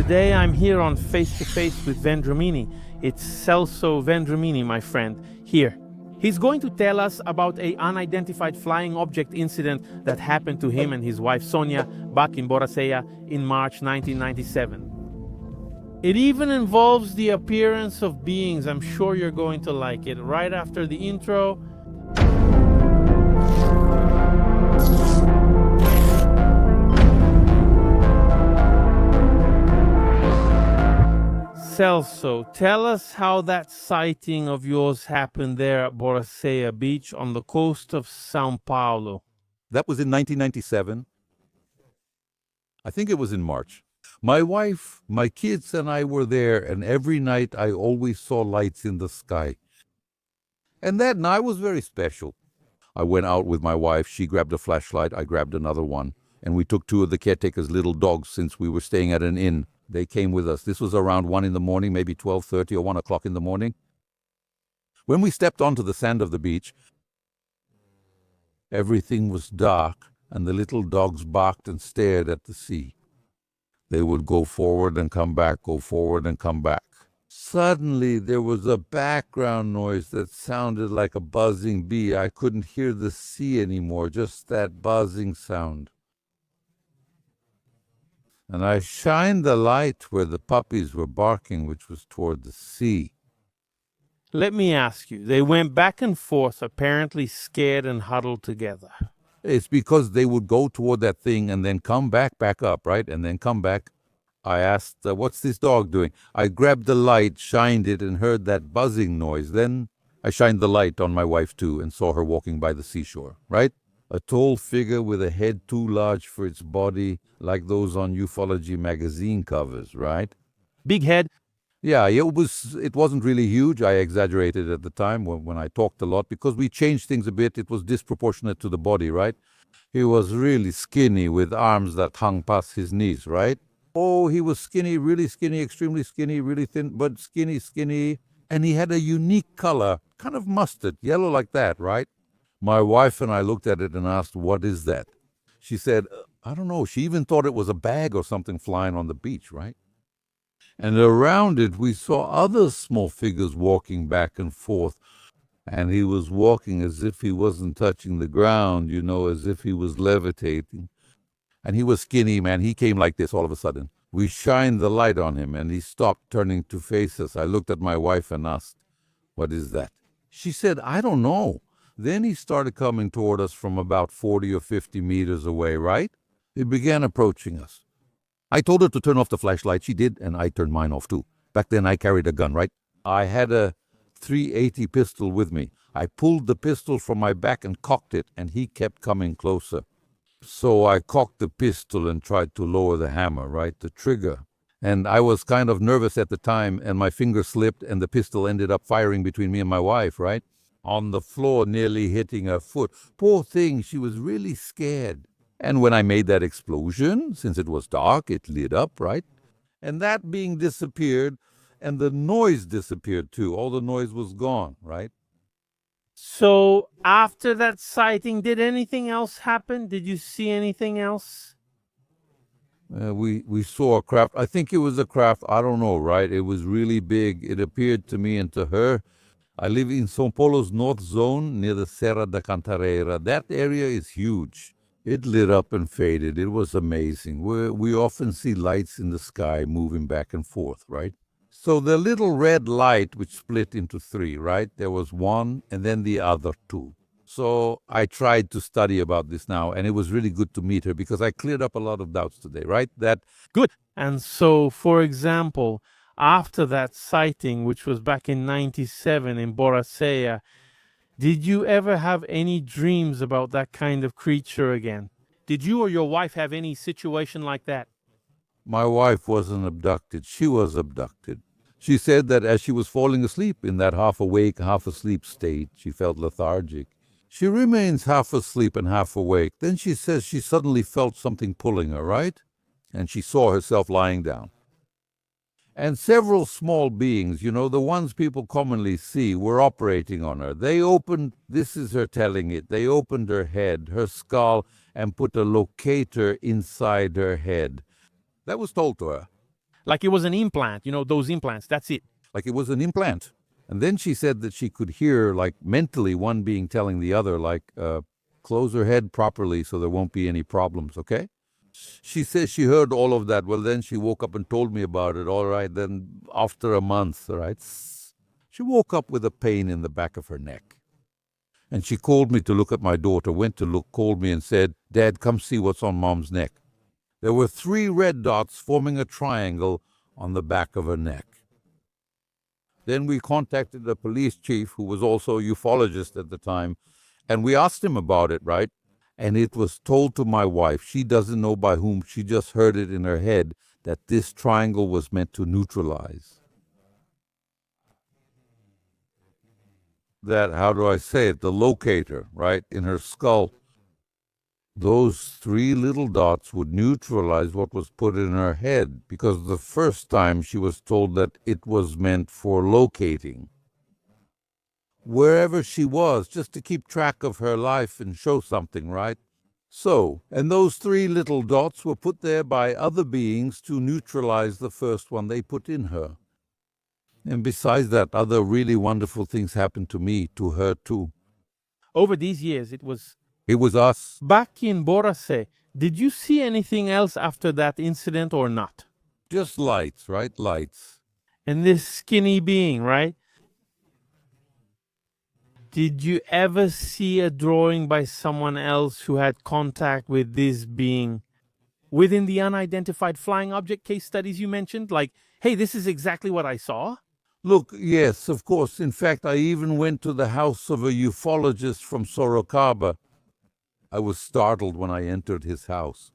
Today I'm here on Face to Face with Vendramini. It's Celso Vendramini, my friend, here. He's going to tell us about an unidentified flying object incident that happened to him and his wife Sonia back in Boracay in March 1997. It even involves the appearance of beings. I'm sure you're going to like it. Right after the intro, Celso, tell us how that sighting of yours happened there at Boracay Beach on the coast of Sao Paulo. That was in 1997. I think it was in March. My wife, my kids, and I were there, and every night I always saw lights in the sky. And that night was very special. I went out with my wife. She grabbed a flashlight. I grabbed another one. And we took two of the caretaker's little dogs since we were staying at an inn. They came with us. This was around 1 in the morning, maybe 12:30 or 1 o'clock in the morning. When we stepped onto the sand of the beach, everything was dark, and the little dogs barked and stared at the sea. They would go forward and come back, go forward and come back. Suddenly, there was a background noise that sounded like a buzzing bee. I couldn't hear the sea anymore, just that buzzing sound. And I shined the light where the puppies were barking, which was toward the sea. Let me ask you, they went back and forth, apparently scared and huddled together. It's because they would go toward that thing and then come back up, right? And then come back. I asked, what's this dog doing? I grabbed the light, shined it, and heard that buzzing noise. Then I shined the light on my wife, too, and saw her walking by the seashore, right? A tall figure with a head too large for its body, like those on ufology magazine covers, right? Big head. Yeah, it wasn't really huge. I exaggerated at the time when I talked a lot because we changed things a bit. It was disproportionate to the body, right? He was really skinny with arms that hung past his knees, right? Oh, he was skinny, really skinny, extremely skinny, really thin, but skinny. And he had a unique color, kind of mustard, yellow like that, right? My wife and I looked at it and asked, what is that? She said, I don't know. She even thought it was a bag or something flying on the beach, right? And around it, we saw other small figures walking back and forth. And he was walking as if he wasn't touching the ground, as if he was levitating. And he was skinny, man. He came like this all of a sudden. We shined the light on him, and he stopped turning to face us. I looked at my wife and asked, what is that? She said, I don't know. Then he started coming toward us from about 40 or 50 meters away, right? He began approaching us. I told her to turn off the flashlight. She did, and I turned mine off too. Back then, I carried a gun, right? I had a .380 pistol with me. I pulled the pistol from my back and cocked it, and he kept coming closer. So I cocked the pistol and tried to lower the hammer, right, the trigger. And I was kind of nervous at the time, and my finger slipped, and the pistol ended up firing between me and my wife, right? On the floor, nearly hitting her foot. Poor thing, she was really scared. And when I made that explosion, since it was dark, it lit up, right? And that being disappeared, and the noise disappeared too. All the noise was gone, right? So after that sighting, did anything else happen? Did you see anything else? We saw a craft. I think it was a craft. I don't know, right? It was really big. It appeared to me and to her. I live in São Paulo's north zone near the Serra da Cantareira. That area is huge. It lit up and faded. It was amazing. We often see lights in the sky moving back and forth, right? So the little red light, which split into three, right? There was one and then the other two. So I tried to study about this now, and it was really good to meet her because I cleared up a lot of doubts today, right? Good. And so, for example, after that sighting, which was back in 97 in Boracay, did you ever have any dreams about that kind of creature again? Did you or your wife have any situation like that? My wife wasn't abducted. She was abducted. She said that as she was falling asleep in that half-awake, half-asleep state, she felt lethargic. She remains half asleep and half awake. Then she says she suddenly felt something pulling her, right? And she saw herself lying down. And several small beings, the ones people commonly see, were operating on her. They opened, this is her telling it, they opened her head, her skull, and put a locator inside her head. That was told to her. Like it was an implant, those implants, that's it. Like it was an implant. And then she said that she could hear, like mentally, one being telling the other, like, close her head properly so there won't be any problems, okay? She says she heard all of that. Well, then she woke up and told me about it. All right, then after a month, all right, she woke up with a pain in the back of her neck. And she called me to look at my daughter, went to look, called me and said, Dad, come see what's on Mom's neck. There were 3 red dots forming a triangle on the back of her neck. Then we contacted the police chief, who was also a ufologist at the time, and we asked him about it, right? And it was told to my wife. She doesn't know by whom. She just heard it in her head that this triangle was meant to neutralize. That, how do I say it, the locator, right, in her skull. Those 3 little dots would neutralize what was put in her head, because the first time she was told that it was meant for locating. Wherever she was, just to keep track of her life and show something, right? So, and those 3 little dots were put there by other beings to neutralize the first one they put in her. And besides that, other really wonderful things happened to me, to her too. Over these years, it was us. Back in Boracay, did you see anything else after that incident or not? Just lights, right? Lights. And this skinny being, right? Did you ever see a drawing by someone else who had contact with this being within the unidentified flying object case studies you mentioned? Like, hey, this is exactly what I saw? Look, yes, of course. In fact, I even went to the house of a ufologist from Sorocaba. I was startled when I entered his house,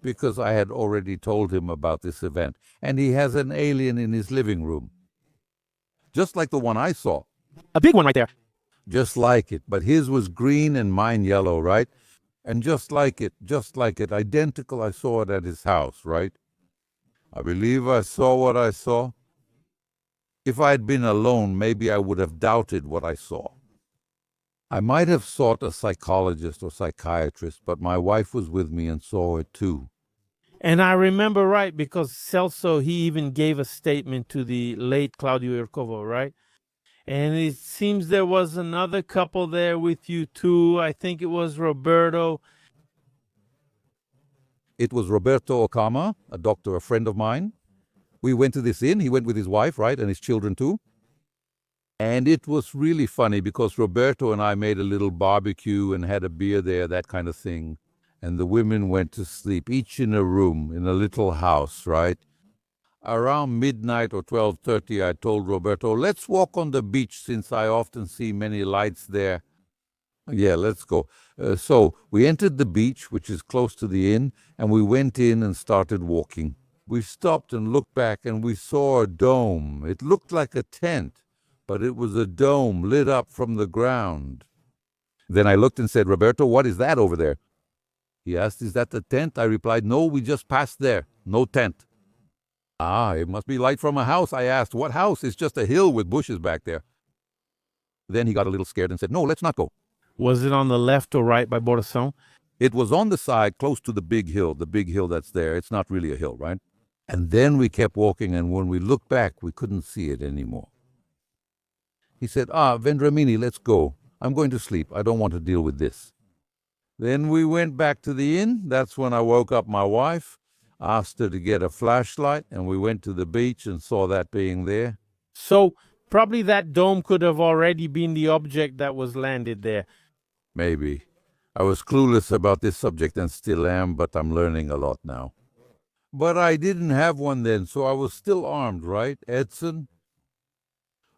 because I had already told him about this event, and he has an alien in his living room. Just like the one I saw. A big one right there. Just like it, but his was green and mine yellow, right? And just like it, identical, I saw it at his house, right? I believe I saw what I saw. If I had been alone, maybe I would have doubted what I saw. I might have sought a psychologist or psychiatrist, but my wife was with me and saw it too. And I remember right, because Celso, he even gave a statement to the late Claudio Ircovo, right? And it seems there was another couple there with you too. I think it was Roberto. It was Roberto Okama, a doctor, a friend of mine. We went to this inn. He went with his wife, right, and his children too. And it was really funny because Roberto and I made a little barbecue and had a beer there, that kind of thing. And the women went to sleep, each in a room, in a little house, right? Around midnight or 12:30, I told Roberto, let's walk on the beach since I often see many lights there. Yeah, let's go. So we entered the beach, which is close to the inn, and we went in and started walking. We stopped and looked back, and we saw a dome. It looked like a tent, but it was a dome lit up from the ground. Then I looked and said, Roberto, what is that over there? He asked, is that the tent? I replied, no, we just passed there. No tent. Ah, it must be light from a house. I asked, what house? It's just a hill with bushes back there. Then he got a little scared and said, no, let's not go. Was it on the left or right by Boração? It was on the side close to the big hill that's there. It's not really a hill, right? And then we kept walking, and when we looked back, we couldn't see it anymore. He said, Vendramini, let's go. I'm going to sleep. I don't want to deal with this. Then we went back to the inn. That's when I woke up my wife, asked her to get a flashlight, and we went to the beach and saw that being there. So probably that dome could have already been the object that was landed there. Maybe. I was clueless about this subject and still am, but I'm learning a lot now. But I didn't have one then, so I was still armed, right, Edson?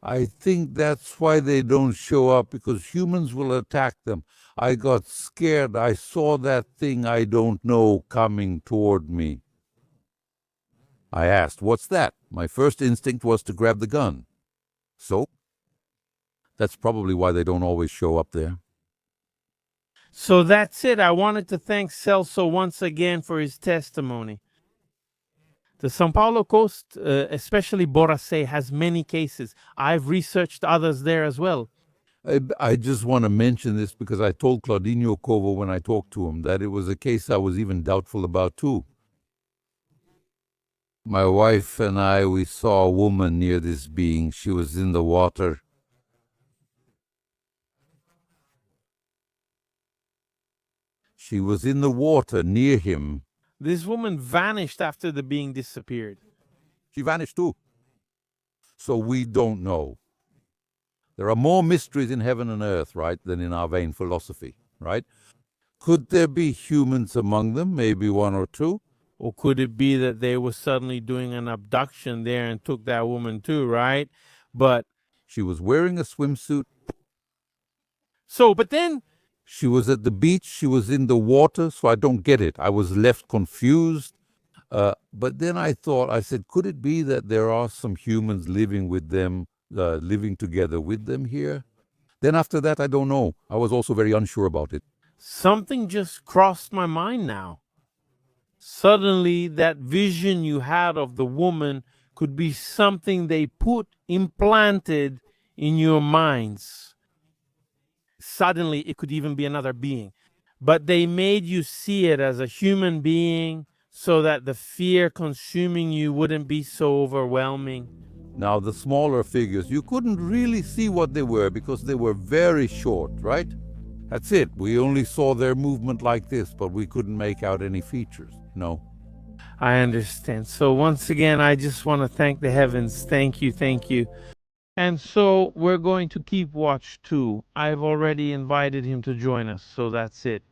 I think that's why they don't show up, because humans will attack them. I got scared. I saw that thing I don't know coming toward me. I asked, what's that? My first instinct was to grab the gun. So? That's probably why they don't always show up there. So that's it. I wanted to thank Celso once again for his testimony. The São Paulo coast, especially Boracay, has many cases. I've researched others there as well. I just want to mention this because I told Claudinho Covo when I talked to him that it was a case I was even doubtful about too. My wife and I, we saw a woman near this being. She was in the water. She was in the water near him. This woman vanished after the being disappeared. She vanished too. So we don't know. There are more mysteries in heaven and earth, right, than in our vain philosophy, right? Could there be humans among them, maybe one or two? Or could it be that they were suddenly doing an abduction there and took that woman too, right? But She was wearing a swimsuit. but then She was at the beach. She was in the water, so I don't get it. I was left confused. But then I thought, I said, could it be that there are some humans living with them, living together with them here? Then after that, I don't know. I was also very unsure about it. something just crossed my mind now. Suddenly, that vision you had of the woman could be something they implanted in your minds. Suddenly, it could even be another being. But they made you see it as a human being so that the fear consuming you wouldn't be so overwhelming. Now, the smaller figures, you couldn't really see what they were because they were very short, right? That's it. We only saw their movement like this, but we couldn't make out any features. No. I understand. So once again, I just want to thank the heavens. Thank you, thank you. And so we're going to keep watch too. I've already invited him to join us, so that's it.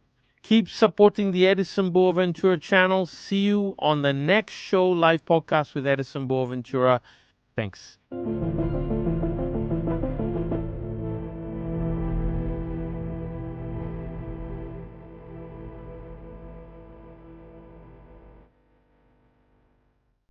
Keep supporting the Edison Boaventura channel. See you on the next show, live podcast with Edison Boaventura. Thanks.